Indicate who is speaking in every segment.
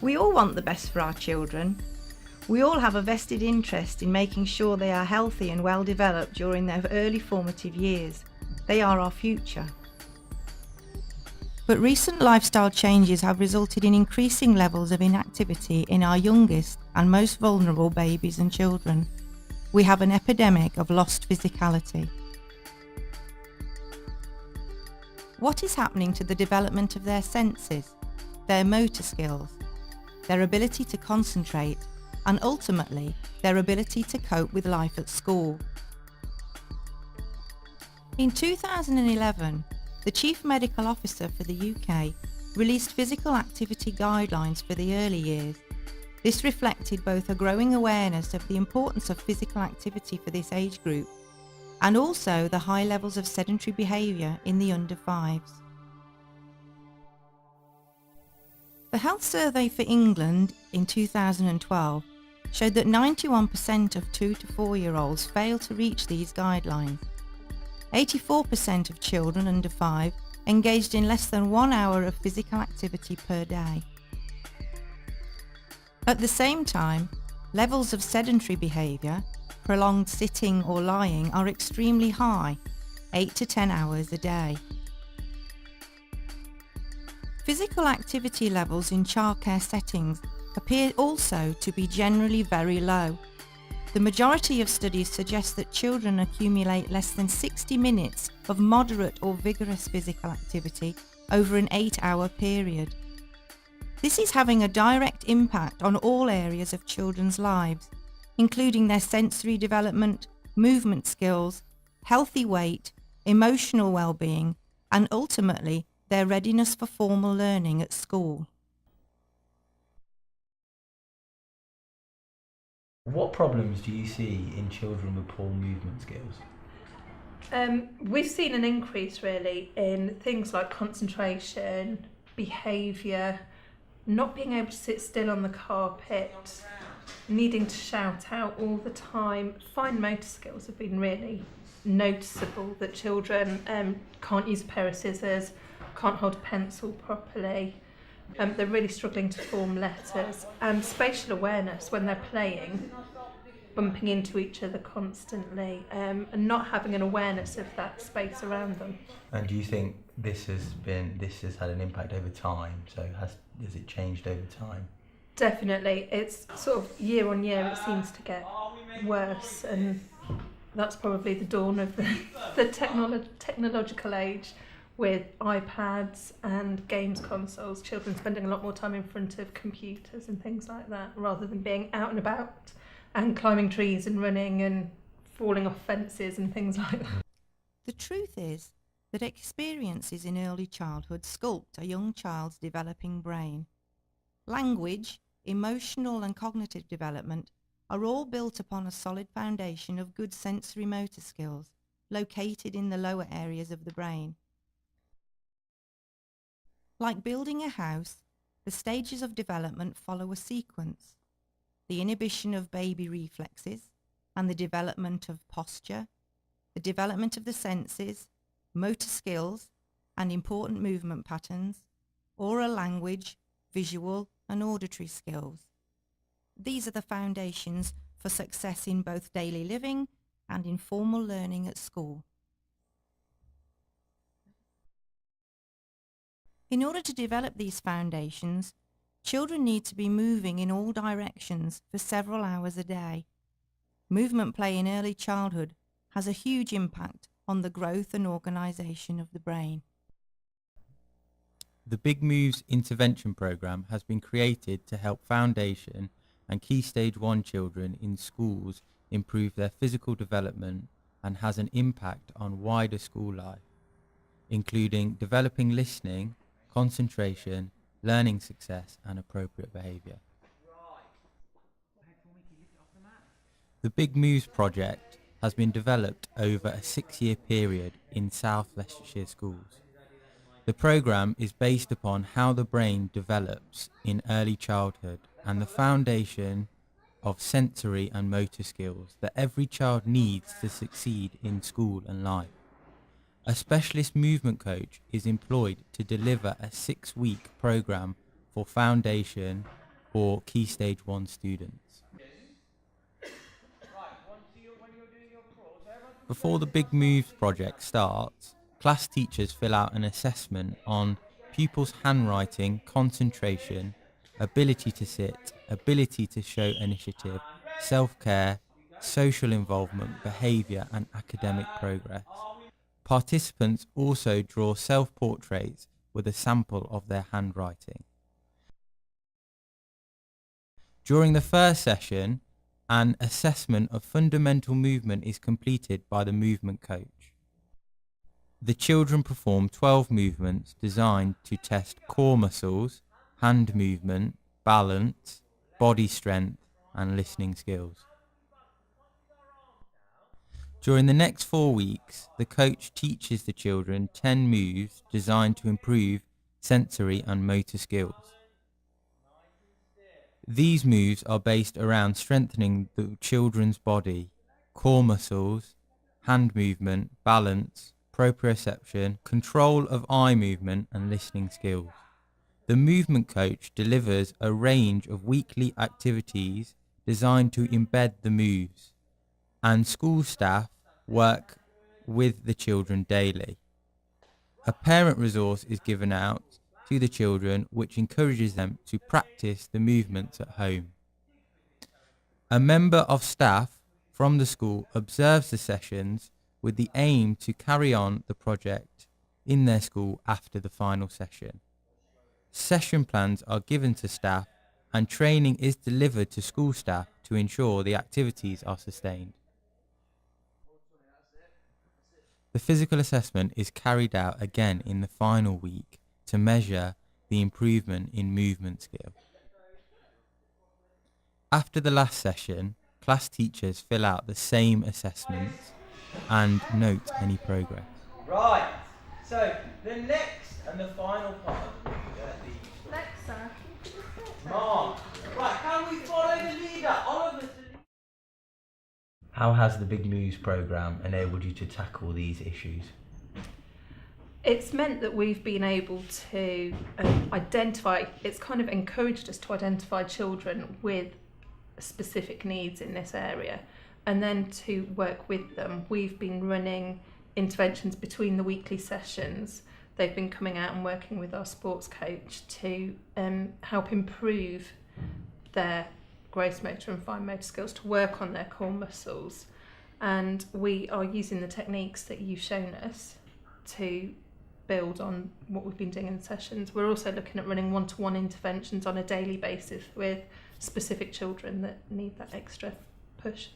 Speaker 1: We all want the best for our children. We all have a vested interest in making sure they are healthy and well developed during their early formative years. They are our future. But recent lifestyle changes have resulted in increasing levels of inactivity in our youngest and most vulnerable babies and children. We have an epidemic of lost physicality. What is happening to the development of their senses, their motor skills, their ability to concentrate, and ultimately their ability to cope with life at school? In 2011, the Chief Medical Officer for the UK released physical activity guidelines for the early years. This reflected both a growing awareness of the importance of physical activity for this age group and also the high levels of sedentary behaviour in the under 5s. The Health Survey for England in 2012 showed that 91% of 2 to 4-year-olds fail to reach these guidelines. 84% of children under 5 engaged in less than 1 hour of physical activity per day. At the same time, levels of sedentary behaviour, prolonged sitting or lying, are extremely high, 8 to 10 hours a day. Physical activity levels in childcare settings appear also to be generally very low. The majority of studies suggest that children accumulate less than 60 minutes of moderate or vigorous physical activity over an 8-hour period. This is having a direct impact on all areas of children's lives, including their sensory development, movement skills, healthy weight, emotional well-being, and ultimately their readiness for formal learning at school.
Speaker 2: What problems do you see in children with poor movement skills?
Speaker 3: We've seen an increase really in things like concentration, behaviour, not being able to sit still on the carpet, needing to shout out all the time. Fine motor skills have been really noticeable, that children can't use a pair of scissors, can't hold a pencil properly. They're really struggling to form letters, and spatial awareness when they're playing, bumping into each other constantly, and not having an awareness of that space around them.
Speaker 2: And do you think this has had an impact over time? So has it changed over time?
Speaker 3: Definitely, it's sort of year on year it seems to get worse, and that's probably the dawn of the technological age. With iPads and games consoles, children spending a lot more time in front of computers and things like that, rather than being out and about and climbing trees and running and falling off fences and things like that.
Speaker 1: The truth is that experiences in early childhood sculpt a young child's developing brain. Language, emotional and cognitive development are all built upon a solid foundation of good sensory motor skills located in the lower areas of the brain. Like building a house, the stages of development follow a sequence. The inhibition of baby reflexes and the development of posture, the development of the senses, motor skills and important movement patterns, oral language, visual and auditory skills. These are the foundations for success in both daily living and in formal learning at school. In order to develop these foundations, children need to be moving in all directions for several hours a day. Movement play in early childhood has a huge impact on the growth and organisation of the brain.
Speaker 4: The Big Moves intervention programme has been created to help Foundation and Key Stage 1 children in schools improve their physical development and has an impact on wider school life, including developing listening, concentration, learning success and appropriate behaviour. The Big Moves project has been developed over a 6-year period in South Leicestershire schools. The programme is based upon how the brain develops in early childhood and the foundation of sensory and motor skills that every child needs to succeed in school and life. A specialist movement coach is employed to deliver a 6-week programme for Foundation for Key Stage 1 students. Before the Big Moves project starts, class teachers fill out an assessment on pupils' handwriting, concentration, ability to sit, ability to show initiative, self-care, social involvement, behaviour and academic progress. Participants also draw self-portraits with a sample of their handwriting. During the first session, an assessment of fundamental movement is completed by the movement coach. The children perform 12 movements designed to test core muscles, hand movement, balance, body strength, and listening skills. During the next 4 weeks, the coach teaches the children 10 moves designed to improve sensory and motor skills. These moves are based around strengthening the children's body, core muscles, hand movement, balance, proprioception, control of eye movement and listening skills. The movement coach delivers a range of weekly activities designed to embed the moves, and school staff work with the children daily. A parent resource is given out to the children which encourages them to practice the movements at home. A member of staff from the school observes the sessions with the aim to carry on the project in their school after the final session. Session plans are given to staff and training is delivered to school staff to ensure the activities are sustained. The physical assessment is carried out again in the final week to measure the improvement in movement skill. After the last session, class teachers fill out the same assessments and note any progress.
Speaker 2: Right, so the next and the final part of the leader,
Speaker 3: Alexa.
Speaker 2: Mark. Right, can we follow the leader? Oliver. How has the Big Moves programme enabled you to tackle these issues?
Speaker 3: It's meant that we've been able to identify, it's kind of encouraged us to identify children with specific needs in this area and then to work with them. We've been running interventions between the weekly sessions. They've been coming out and working with our sports coach to help improve their gross motor and fine motor skills, to work on their core muscles. And we are using the techniques that you've shown us to build on what we've been doing in the sessions. We're also looking at running one-to-one interventions on a daily basis with specific children that need that extra push.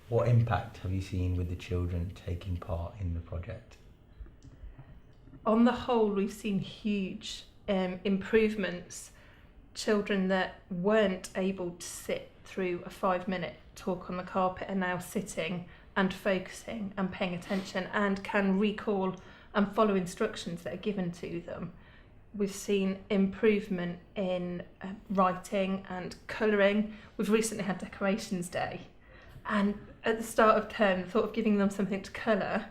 Speaker 2: What impact have you seen with the children taking part in the project?
Speaker 3: On the whole, we've seen huge improvements. Children that weren't able to sit through a 5-minute talk on the carpet are now sitting and focusing and paying attention and can recall and follow instructions that are given to them. We've seen improvement in writing and colouring. We've recently had Decorations Day, and at the start of term, the thought of giving them something to colour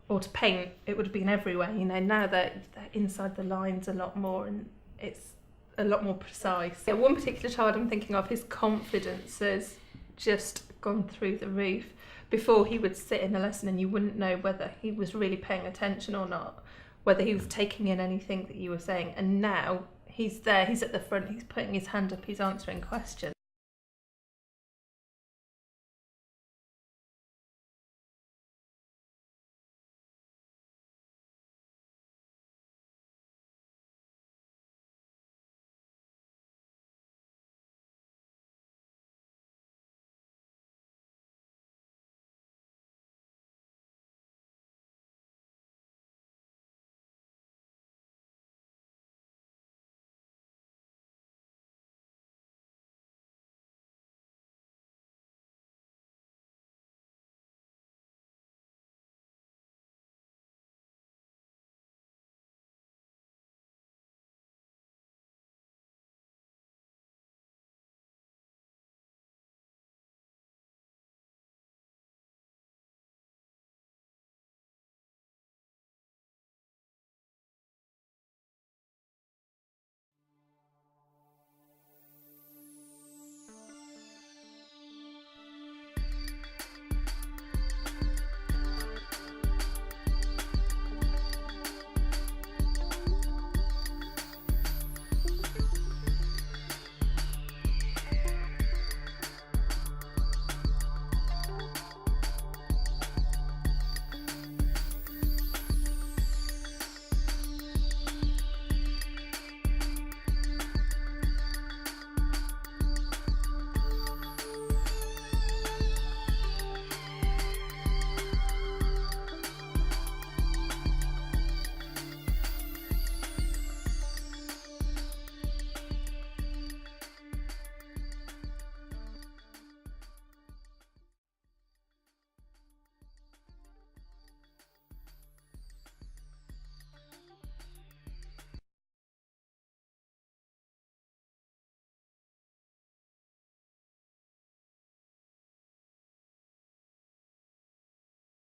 Speaker 3: or to paint, it would have been everywhere. You know, now they're inside the lines a lot more and it's a lot more precise. Yeah, one particular child I'm thinking of, his confidence has just gone through the roof. Before, he would sit in a lesson and you wouldn't know whether he was really paying attention or not, whether he was taking in anything that you were saying. And now he's there, he's at the front, he's putting his hand up, he's answering questions.